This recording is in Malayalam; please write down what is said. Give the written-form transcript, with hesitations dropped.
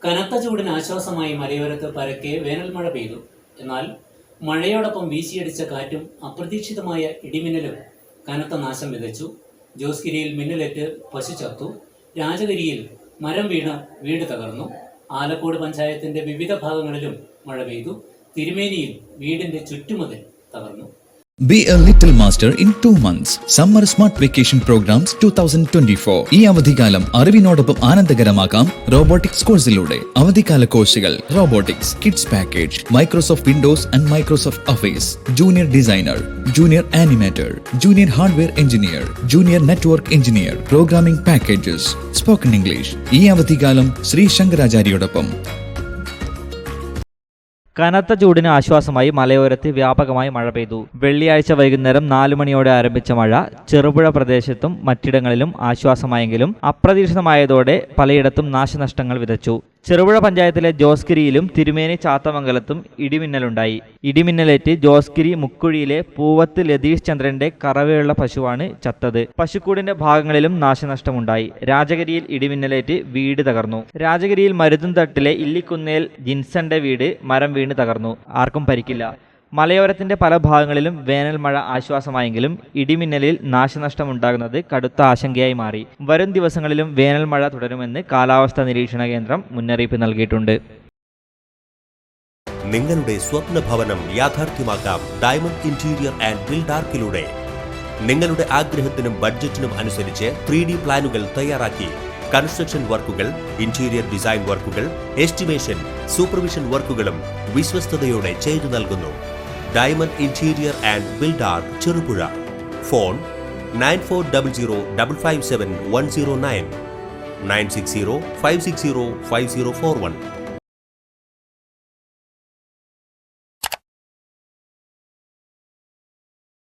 കനത്ത ചൂടിന് ആശ്വാസമായി മലയോരത്ത് പരക്കെ വേനൽ മഴ പെയ്തു. എന്നാൽ മഴയോടൊപ്പം വീശിയടിച്ച കാറ്റും അപ്രതീക്ഷിതമായ ഇടിമിന്നലും കനത്ത നാശം വിതച്ചു. ജോസ്ഗിരിയിൽ മിന്നലേറ്റ് പശു ചത്തു. രാജഗിരിയിൽ മരം വീണ് വീട് തകർന്നു. ആലക്കോട് പഞ്ചായത്തിന്റെ വിവിധ ഭാഗങ്ങളിലും മഴ പെയ്തു. തിരുമേനിയിൽ വീടിന്റെ ചുറ്റുമതിൽ തകർന്നു. Be a little master in 2 months. Summer Smart Vacation Programs 2024. ഈ അവധിക്കാലം അറിവിനോടൊപ്പം ആനന്ദകരമാക്കാം റോബോട്ടിക്സ് കോഴ്സിലൂടെ. അവധിക്കാല കോഴ്സുകൾ: robotics, kids package, Microsoft Windows and Microsoft office, junior designer, junior animator, junior hardware engineer, junior network engineer, programming packages, spoken English. ഈ അവധിക്കാലം ശ്രീ ശങ്കരാചാര്യയോടൊപ്പം. കനത്ത ചൂടിന് ആശ്വാസമായി മലയോരത്ത് വ്യാപകമായി മഴ പെയ്തു. വെള്ളിയാഴ്ച വൈകുന്നേരം 4 മണിയോടെ ആരംഭിച്ച മഴ ചെറുപുഴ പ്രദേശത്തും മറ്റിടങ്ങളിലും ആശ്വാസമായെങ്കിലും അപ്രതീക്ഷിതമായതോടെ പലയിടത്തും നാശനഷ്ടങ്ങൾ വിതച്ചു. ചെറുപുഴ പഞ്ചായത്തിലെ ജോസ്ഗിരിയിലും തിരുമേനി ചാത്തമംഗലത്തും ഇടിമിന്നലുണ്ടായി. ഇടിമിന്നലേറ്റ് ജോസ്ഗിരി മുക്കുഴിയിലെ പൂവത്ത് ലതീഷ് ചന്ദ്രന്റെ കറവയുള്ള പശുവാണ് ചത്തത്. പശുക്കൂടിന്റെ ഭാഗങ്ങളിലും നാശനഷ്ടമുണ്ടായി. രാജഗിരിയിൽ ഇടിമിന്നലേറ്റ് വീട് തകർന്നു. രാജഗിരിയിൽ മരുതുംതട്ടിലെ ഇല്ലിക്കുന്നേൽ ജിൻസന്റെ വീട് മരം വീണ് തകർന്നു. ആർക്കും പരിക്കില്ല. മലയോരത്തിന്റെ പല ഭാഗങ്ങളിലും വേനൽ മഴ ആശ്വാസമായെങ്കിലും ഇടിമിന്നലിൽ നാശനഷ്ടമുണ്ടാകുന്നത് കടുത്ത ആശങ്കയായി മാറി. വരും ദിവസങ്ങളിലും വേനൽ മഴ തുടരുമെന്ന് കാലാവസ്ഥാ നിരീക്ഷണ കേന്ദ്രം മുന്നറിയിപ്പ് നൽകിയിട്ടുണ്ട്. നിങ്ങളുടെ സ്വപ്ന ഭവനം യാഥാർത്ഥ്യമാക്കാം ഡയമണ്ട് ഇന്റീരിയർ ആൻഡ് ബിൽഡാർക്കിലൂടെ. നിങ്ങളുടെ ആഗ്രഹത്തിനും ബഡ്ജറ്റിനും അനുസരിച്ച് 3D പ്ലാനുകൾ തയ്യാറാക്കി കൺസ്ട്രക്ഷൻ വർക്കുകൾ, ഇന്റീരിയർ ഡിസൈൻ വർക്കുകൾ, എസ്റ്റിമേഷൻ, സൂപ്പർവിഷൻ വർക്കുകളും വിശ്വസ്തയോടെ ചെയ്തു നൽകുന്നു. Diamond interior and Buildark, Cherupuzha. Phone 9400557109, 96056050441.